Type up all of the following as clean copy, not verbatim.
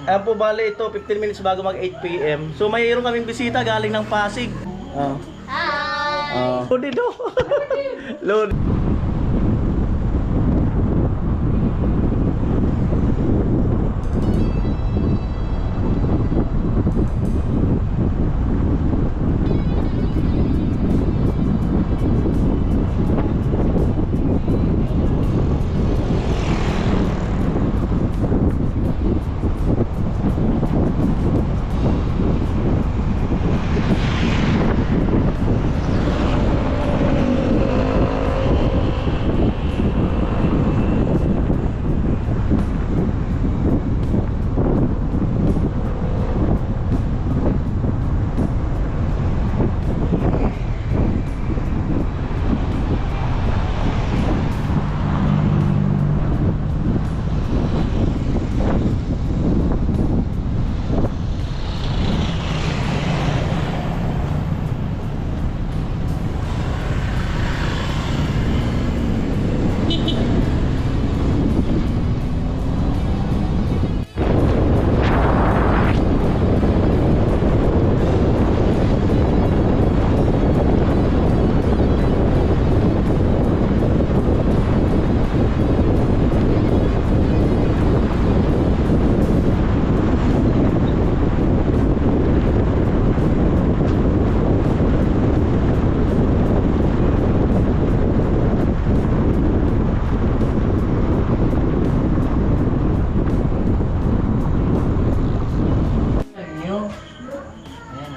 Ayan po, bale ito, 15 minutes bago mag 8 PM. So mayroon kaming bisita galing ng Pasig. Hi! Load dito. Load.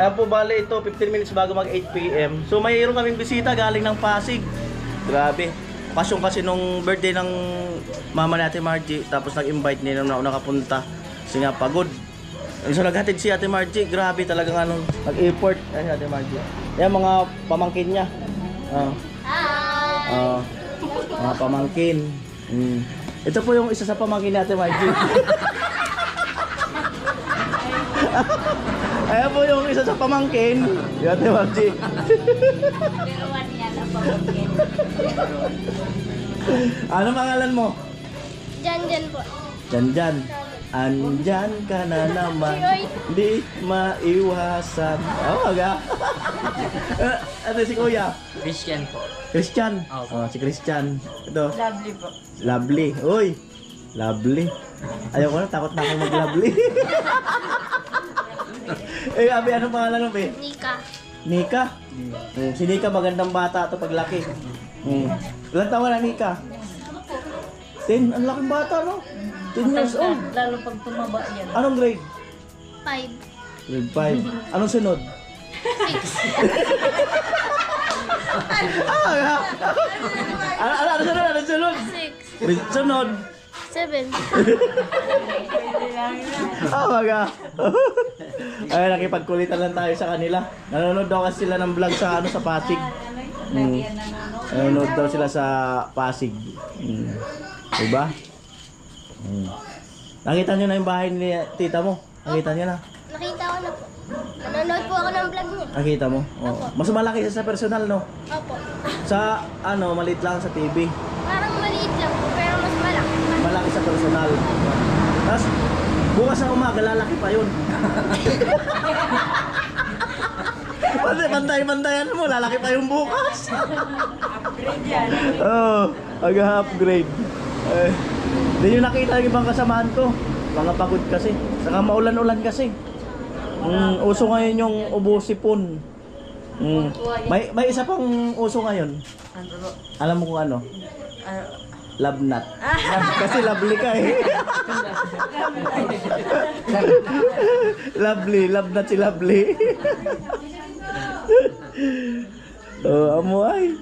Ayan po, bale ito, 15 minutes bago mag 8 PM. So mayroon kaming bisita galing ng Pasig. Grabe. Pasyon kasi nung birthday ng mama ni Ate Margie. Tapos nag-invite niya nung nakapunta. Kasi nga pagod. So naghatid si Ate Margie. Grabe talagang anong nag-effort. Ayan si Ate Margie. Ayan mga pamangkin niya. Hi! Mga pamangkin. Ito po yung isa sa pamangkin ni Ate Margie. Ayan po yung isa sa pamangkin. Si Ate Margie. Biruan niya na pamangkin. Ano pangalan mo? Jan po. Jan. Andyan ka na naman. Di maiwasan. Aga. Ito si Kuya. Christian po. Christian. Opo. Si Christian. Ito. Lovely po. Lovely. Uy. Lovely. Ayoko na, takot na ako mag-lovely. Abi, anong pangalan mo, be? Nika. Nika? Si Nika magandang bata to paglaki. Ilan taon na Nika? 10, ang laking bata, no? 10 years old. Lalo pag tumaba yan. Anong grade? 5. Grade 5. Anong sunod? 6. Ano sunod? Anong sunod? 6. Grade sunod. 7. Maga. Ay, nakipagkulitan lang tayo sa kanila. Nanonood daw kasi sila ng vlog sa sa Pasig. Nanonood daw sila sa Pasig. Diba? Nakita nyo na yung bahay ni tita mo? Nakita nyo na? Nakita ko na po. Nanonood po ako ng vlog niya. Nakita mo? Oo. Mas malaki siya sa personal, no? Opo. Sa maliit lang sa TV. Parang maliit lang po, pero mas malaki. Malaki sa personal. Tapos, bukas na umaga, lalaki pa yun. Pantay-pantayan mo, lalaki pa yung bukas. Upgrade yan. Oo, upgrade. Hindi nyo nakita yung ibang kasamahan ko. Mga pagod kasi. Saka maulan-ulan kasi. Uso ngayon yung ubusipon. May isa pang uso ngayon. Alam mo kung ano? Labnat. Kasi lovely ka eh. Lovely, labnat si lovely. Amo ay.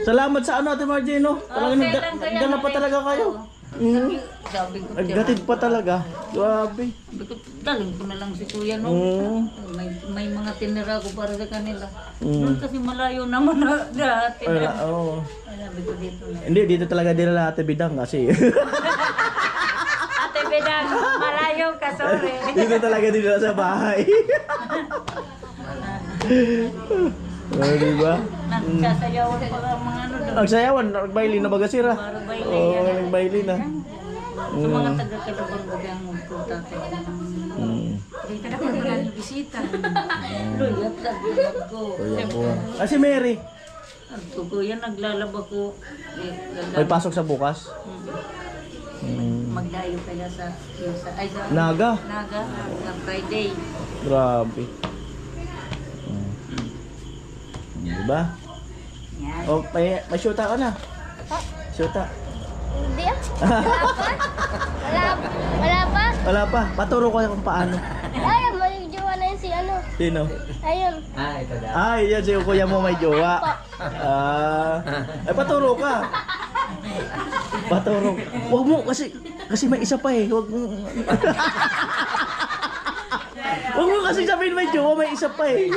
Salamat sa Ate Margie, no? Talagang nagdala pa talaga kayo. Sabi ko, Naggatid pa talaga. Grabe. daling ko na lang si Kuya no. May mga tinira ko para sa kanila. Doon kasi malayo naman na dati. Oo. Sabi ko dito na. Hindi, dito talaga dinala Ate Bidang kasi. Ate Bedang, malayo ka, sorry. Dito talaga dinala sa bahay. Diba? Nagsasayawan pa ang mga ano doon. Nagsayawan, nagbaili na baga sira. Oo, nagbaili na. Sa mga taga-Calabang bagang magpunta tayo ng... Dito na po maraming bisita. Luyat lang din ako. Kuya po. Ah, si Mary. Ako kuya, naglalaba ko. May pasok sa bukas. Magdayo kaya sa Naga. Naga, sa Friday. Grabe. Diba? Yan. Oh, may shoota ka na. Shoota. Hindi ah. Wala pa. Wala pa. Paturo ko kung paano. Ayun, may jowa na yun si ano. Sino? Ayun. Ay, yan si kuya mo may jowa. Paturo ka. Paturo. Huwag mo kasi may isa pa eh. Huwag mo. Huwag mo kasi sabihin may jowa, may isa pa eh.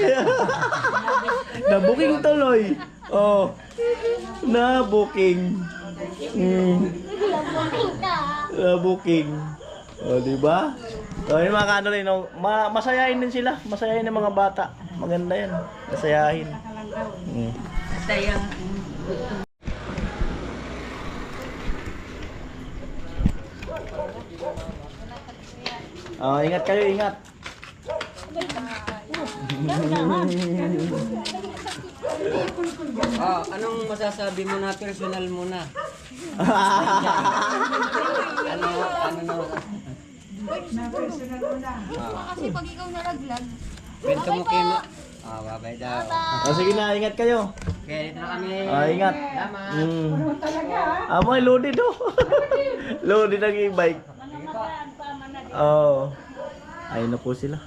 Na-booking tuloy. Oh. Na-booking. Na-booking. Oh, di ba? So, yung mga ano rin, no? Masayahin din sila. Masayahin ng mga bata. Maganda yan. Masayahin. Sayang. Oh, ingat kayo, ingat. Anong masasabi mo na personal muna? Ano? Kasi pag ikaw nalaglag, Kwento mo kayo mo. Babay daw. Oh, sige na, ingat kayo. Okay, dito na kami. Oh, ingat. Salamat. May loaded oh. Loaded ang e-bike. Oh. Ayun na po sila.